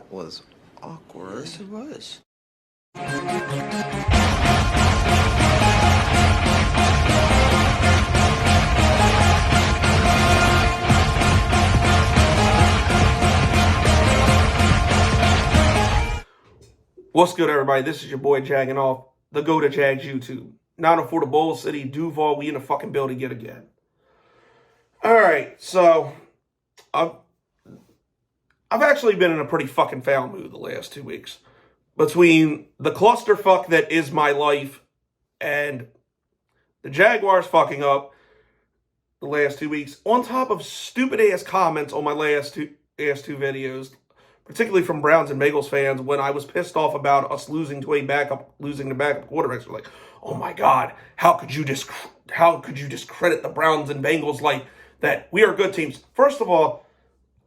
That was awkward. Yes, it was. What's good, everybody? This is your boy Jagging Off, the Go to Jags YouTube. 904 the Bowl City, Duval, we in the fucking building yet again. Alright, so I've actually been in a pretty fucking foul mood the last 2 weeks. Between the clusterfuck that is my life and the Jaguars fucking up the last 2 weeks, on top of stupid ass comments on my last two videos, particularly from Browns and Bengals fans, when I was pissed off about us losing the backup quarterbacks. They're like, oh my God, how could you discredit the Browns and Bengals like that? We are good teams. First of all,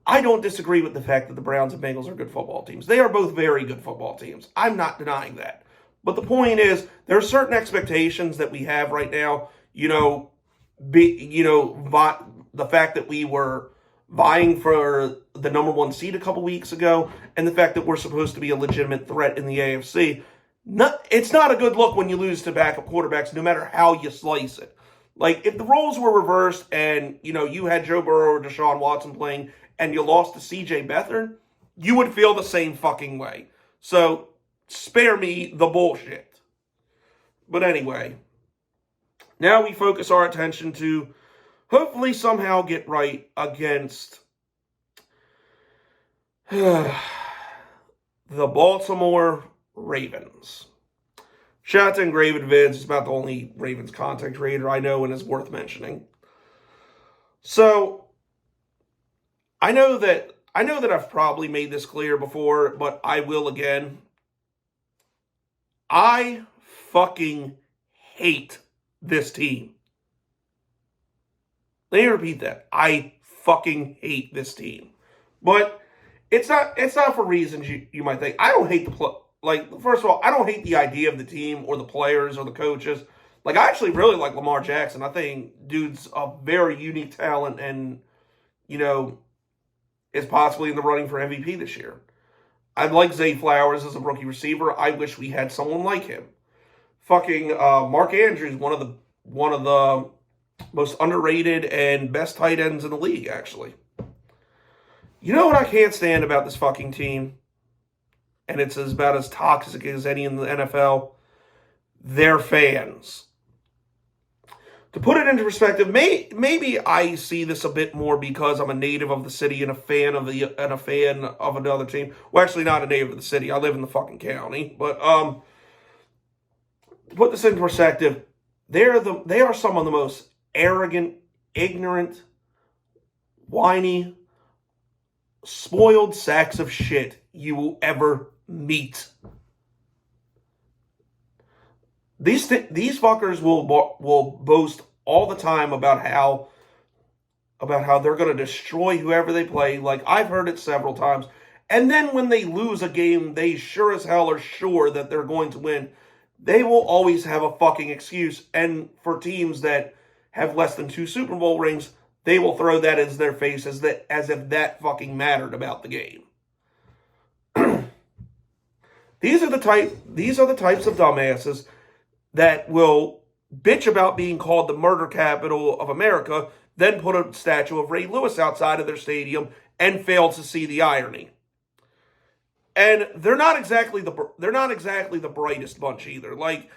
I don't disagree with the fact that the Browns and Bengals are good football teams. They are both very good football teams. I'm not denying that. But the point is, there are certain expectations that we have right now. The fact that we were vying for the number one seed a couple weeks ago, and the fact that we're supposed to be a legitimate threat in the AFC. It's not a good look when you lose to backup quarterbacks, no matter how you slice it. Like, if the roles were reversed and, you had Joe Burrow or Deshaun Watson playing and you lost to C.J. Beathard, you would feel the same fucking way. So, spare me the bullshit. But anyway, now we focus our attention to hopefully somehow get right against the Baltimore Ravens. Shout out to Engraved Vids. It's about the only Ravens content creator I know and is worth mentioning. So, I know that I've probably made this clear before, but I will again. I fucking hate this team. Let me repeat that. I fucking hate this team. But it's not for reasons you might think. I don't hate first of all, I don't hate the idea of the team or the players or the coaches. Like, I actually really like Lamar Jackson. I think dude's a very unique talent and, is possibly in the running for MVP this year. I like Zay Flowers as a rookie receiver. I wish we had someone like him. Fucking Mark Andrews, one of the most underrated and best tight ends in the league, actually. You know what I can't stand about this fucking team? And it's about as toxic as any in the NFL. Their fans. To put it into perspective, maybe I see this a bit more because I'm a native of the city and a fan of another team. Well, actually, not a native of the city. I live in the fucking county. But to put this into perspective, they are some of the most arrogant, ignorant, whiny, spoiled sacks of shit you will ever meet. These fuckers will boast all the time about how they're going to destroy whoever they play. Like, I've heard it several times. And then when they lose a game, they sure as hell are sure that they're going to win. They will always have a fucking excuse. And for teams that have less than 2 Super Bowl rings, they will throw that in their face as if that fucking mattered about the game. These are the types of dumbasses that will bitch about being called the murder capital of America, then put a statue of Ray Lewis outside of their stadium and fail to see the irony. And they're not exactly the brightest bunch either. Like,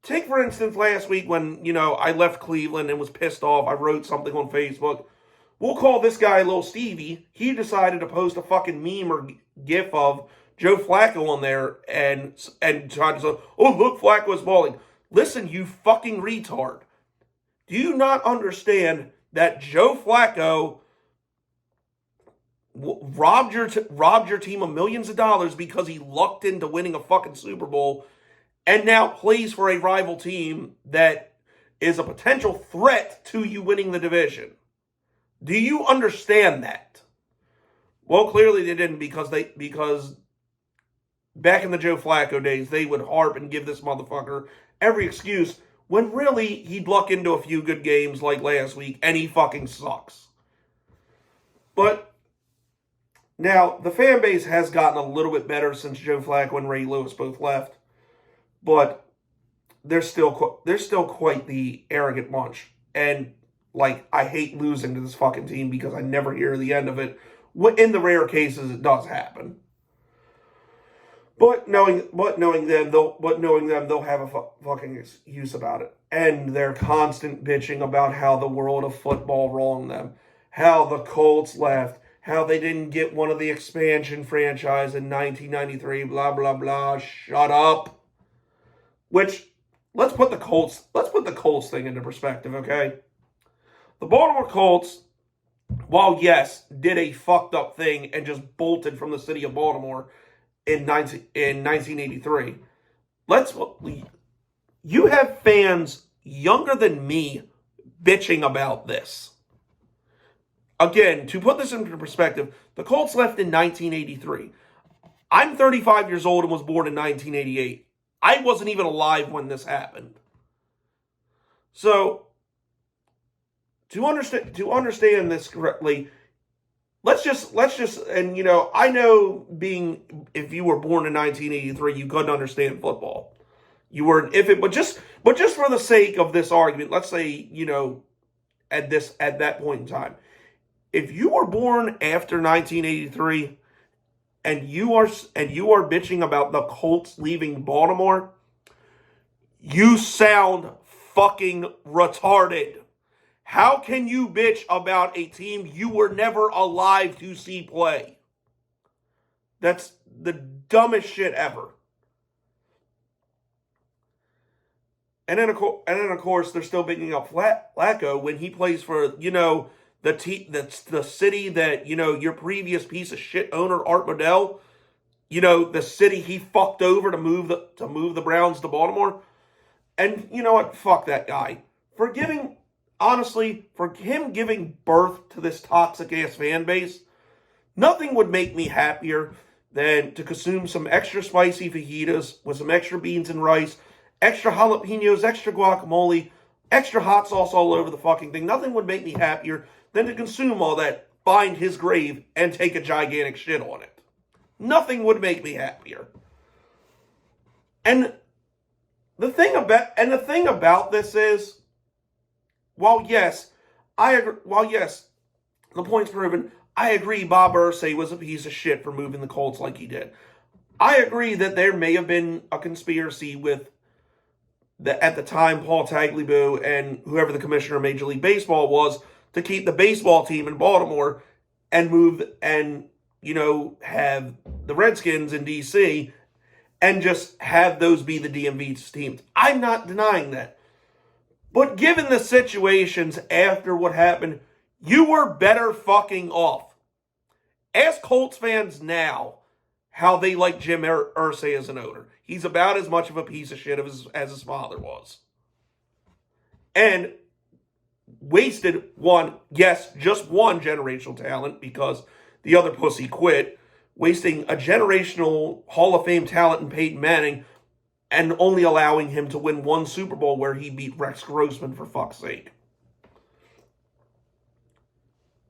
take for instance last week when, I left Cleveland and was pissed off. I wrote something on Facebook. We'll call this guy Little Stevie. He decided to post a fucking meme or gif of Joe Flacco on there and tried to say, oh, look, Flacco's balling. Listen, you fucking retard. Do you not understand that Joe Flacco robbed your team of millions of dollars because he lucked into winning a fucking Super Bowl and now plays for a rival team that is a potential threat to you winning the division? Do you understand that? Well, clearly they didn't because back in the Joe Flacco days, they would harp and give this motherfucker every excuse when really he'd luck into a few good games like last week and he fucking sucks. But Now, the fan base has gotten a little bit better since Joe Flacco and Ray Lewis both left, but they're still quite the arrogant bunch. And, like, I hate losing to this fucking team because I never hear the end of it. In the rare cases, it does happen. But knowing them, they'll have a fucking excuse about it. And their constant bitching about how the world of football wronged them, how the Colts left, how they didn't get one of the expansion franchise in 1993, blah blah blah. Shut up. Which let's put the Colts thing into perspective, okay? The Baltimore Colts, while yes, did a fucked up thing and just bolted from the city of Baltimore in 1983. You have fans younger than me bitching about this. Again, to put this into perspective, the Colts left in 1983. I'm 35 years old and was born in 1988. I wasn't even alive when this happened. So, to understand this correctly, let's just, and I know if you were born in 1983, you couldn't understand football. You weren't, but just for the sake of this argument, let's say, at that point in time, if you were born after 1983 and you are bitching about the Colts leaving Baltimore, you sound fucking retarded. How can you bitch about a team you were never alive to see play? That's the dumbest shit ever. And then of course they're still bigging up Flacco when he plays for the city that your previous piece of shit owner Art Modell, the city he fucked over to move the Browns to Baltimore. And you know what? Fuck that guy honestly, for him giving birth to this toxic-ass fan base, nothing would make me happier than to consume some extra spicy fajitas with some extra beans and rice, extra jalapenos, extra guacamole, extra hot sauce all over the fucking thing. Nothing would make me happier than to consume all that, find his grave, and take a gigantic shit on it. Nothing would make me happier. And the thing about this is, while yes, the point's proven, I agree Bob Irsay was a piece of shit for moving the Colts like he did. I agree that there may have been a conspiracy with at the time Paul Tagliabue and whoever the commissioner of Major League Baseball was to keep the baseball team in Baltimore and have the Redskins in D.C. and just have those be the DMV teams. I'm not denying that. But given the situations after what happened, you were better fucking off. Ask Colts fans now how they like Jim Irsay as an owner. He's about as much of a piece of shit as his father was. And wasted just one generational talent because the other pussy quit, wasting a generational Hall of Fame talent in Peyton Manning and only allowing him to win one Super Bowl where he beat Rex Grossman, for fuck's sake.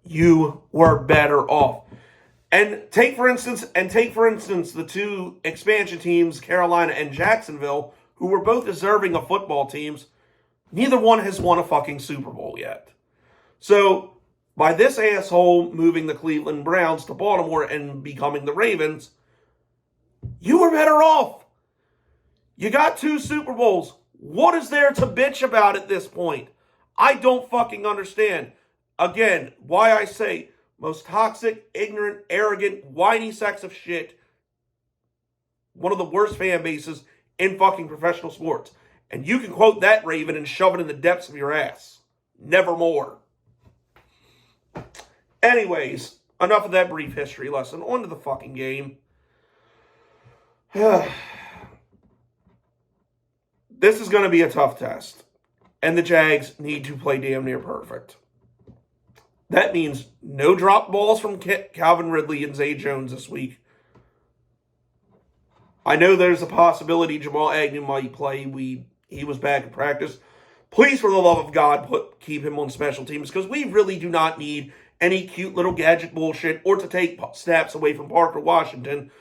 You were better off. And take for instance the two expansion teams, Carolina and Jacksonville, who were both deserving of football teams. Neither one has won a fucking Super Bowl yet. So, by this asshole moving the Cleveland Browns to Baltimore and becoming the Ravens, you were better off. You got 2 Super Bowls. What is there to bitch about at this point? I don't fucking understand. Again, why I say most toxic, ignorant, arrogant, whiny sacks of shit. One of the worst fan bases in fucking professional sports. And you can quote that Raven and shove it in the depths of your ass. Nevermore. Anyways, enough of that brief history lesson. On to the fucking game. This is going to be a tough test. And the Jags need to play damn near perfect. That means no drop balls from Calvin Ridley and Zay Jones this week. I know there's a possibility Jamal Agnew might play. He was back in practice. Please, for the love of God, keep him on special teams because we really do not need any cute little gadget bullshit or to take snaps away from Parker Washington,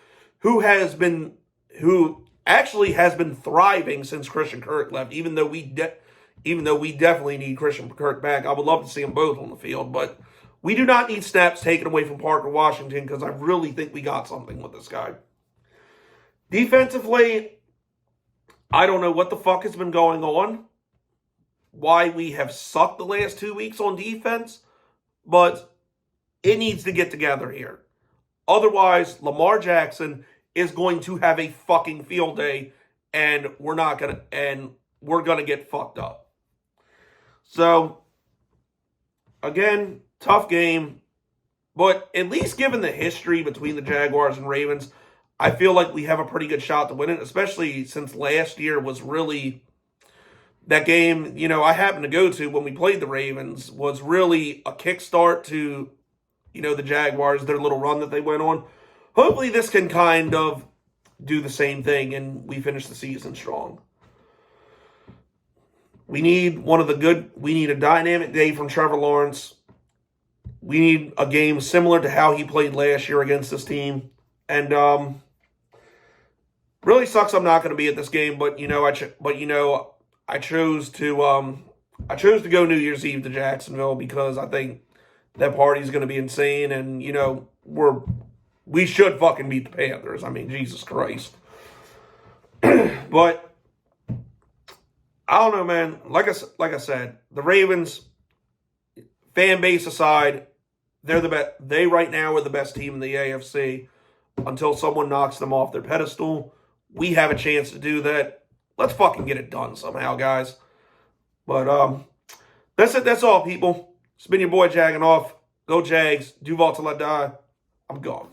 who actually has been thriving since Christian Kirk left. Even though we definitely need Christian Kirk back, I would love to see them both on the field, but we do not need snaps taken away from Parker Washington because I really think we got something with this guy. Defensively, I don't know what the fuck has been going on, why we have sucked the last 2 weeks on defense, but it needs to get together here. Otherwise, Lamar Jackson is going to have a fucking field day, and we're gonna get fucked up. So, again, tough game, but at least given the history between the Jaguars and Ravens, I feel like we have a pretty good shot to win it, especially since last year was really that game, I happened to go to when we played the Ravens was really a kickstart to, the Jaguars, their little run that they went on. Hopefully this can kind of do the same thing and we finish the season strong. We need a dynamic day from Trevor Lawrence. We need a game similar to how he played last year against this team. And really sucks I'm not going to be at this game, but I chose to go New Year's Eve to Jacksonville because I think that party's going to be insane, and we should fucking beat the Panthers. I mean, Jesus Christ. But I don't know, man. Like I said, the Ravens, fan base aside, they're the best. They right now are the best team in the AFC until someone knocks them off their pedestal. We have a chance to do that. Let's fucking get it done somehow, guys. But that's it. That's all, people. It's been your boy Jagging Off. Go Jags. Duval till I die. I'm gone.